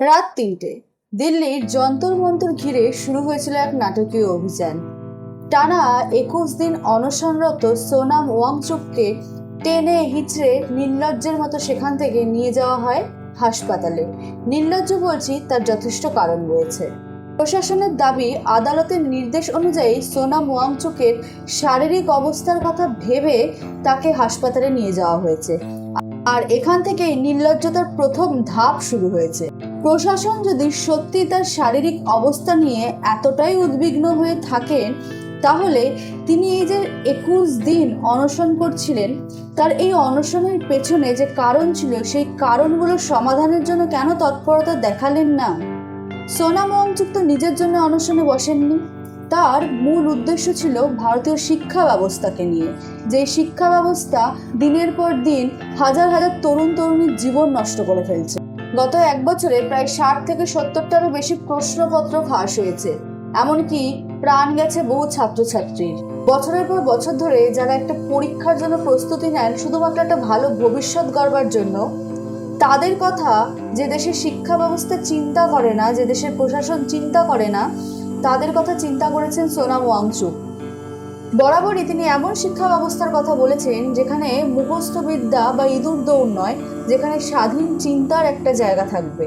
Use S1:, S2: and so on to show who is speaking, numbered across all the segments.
S1: রাত ৩টে। দিল্লির যন্তর মন্তর ঘিরে শুরু হয়েছিল এক নাটকীয় অভিযান। টানা ২১ দিন অনশনরত সোনাম ওয়াংচুককে টেনে হিচড়ে নির্লজ্জের মতো সেখান থেকে নিয়ে যাওয়া হয় হাসপাতালে। নির্লজ্জ বলছি, তার যথেষ্ট কারণ রয়েছে। প্রশাসনের দাবি, আদালতের নির্দেশ অনুযায়ী সোনাম ওয়াংচুকের শারীরিক অবস্থার কথা ভেবে তাকে হাসপাতালে নিয়ে যাওয়া হয়েছে। আর এখান থেকেই নির্লজ্জতার প্রথম ধাপ শুরু হয়েছে। প্রশাসন যদি সত্যি তার শারীরিক অবস্থা নিয়ে এতটাই উদ্বিগ্ন হয়ে থাকেন, তাহলে তিনি এই যে ২১ দিন অনশন করছিলেন, তার এই অনশনের পেছনে যে কারণ ছিল, সেই কারণগুলোর সমাধানের জন্য কেন তৎপরতা দেখালেন না? সোনাম ওয়াংচুক তো নিজের জন্য অনশনে বসেননি। তার মূল উদ্দেশ্য ছিল ভারতীয় শিক্ষা ব্যবস্থাকে নিয়ে, যে শিক্ষা ব্যবস্থা দিনের পর দিন হাজার হাজার তরুণ তরুণীর জীবন নষ্ট করে ফেলছে। গত ১ বছরে প্রায় ৬০ থেকে ৭০টারও বেশি প্রশ্নপত্র ফাঁস হয়েছে। এমনকি প্রাণ গেছে বহু ছাত্রছাত্রীর। বছরের পর বছর ধরে যারা একটা পরীক্ষার জন্য প্রস্তুতি নেন শুধুমাত্র একটা ভালো ভবিষ্যৎ গড়বার জন্য, তাদের কথা যে দেশের শিক্ষা ব্যবস্থা চিন্তা করে না, যে দেশের প্রশাসন চিন্তা করে না, তাদের কথা চিন্তা করেছেন সোনাম ওয়াংচুক। বরাবরই তিনি এমন শিক্ষা ব্যবস্থার কথা বলেছেন যেখানে মুখস্থ বিদ্যা বা ইঁদুর দৌড় নয়, যেখানে স্বাধীন চিন্তার একটা জায়গা থাকবে।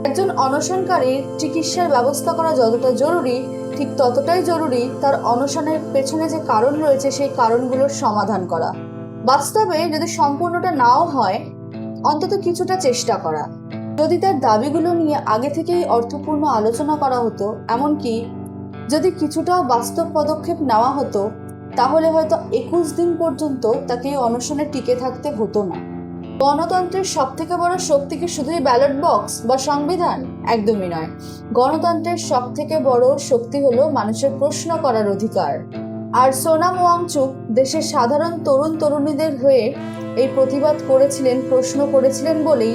S1: একজন অনশনকারীর চিকিৎসার ব্যবস্থা করা যতটা জরুরি, ঠিক ততটাই জরুরি তার অনশনের পেছনে যে কারণ রয়েছে সেই কারণগুলোর সমাধান করা। বাস্তবে যদি সম্পূর্ণটা নাও হয়, অন্তত কিছুটা চেষ্টা করা। যদি তার দাবিগুলো নিয়ে আগে থেকেই অর্থপূর্ণ আলোচনা করা হতো, এমনকি যদি কিছুটা বাস্তব পদক্ষেপ নেওয়া হতো, তাহলে হয়তো ২১ দিন পর্যন্ত তাকে অনশনে টিকে থাকতে হতো না। গণতন্ত্রের সব থেকে বড় শক্তি কি শুধুই ব্যালট বক্স বা সংবিধান? একদমই নয়। গণতন্ত্রের সব থেকে বড় শক্তি হলো মানুষের প্রশ্ন করার অধিকার। আর সোনাম ওয়াংচুক দেশের সাধারণ তরুণ তরুণীদের হয়ে এই প্রতিবাদ করেছিলেন, প্রশ্ন করেছিলেন বলেই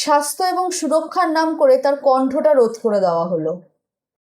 S1: স্বাস্থ্য এবং সুরক্ষার নাম করে তার কণ্ঠটা রোধ করে দেওয়া হলো।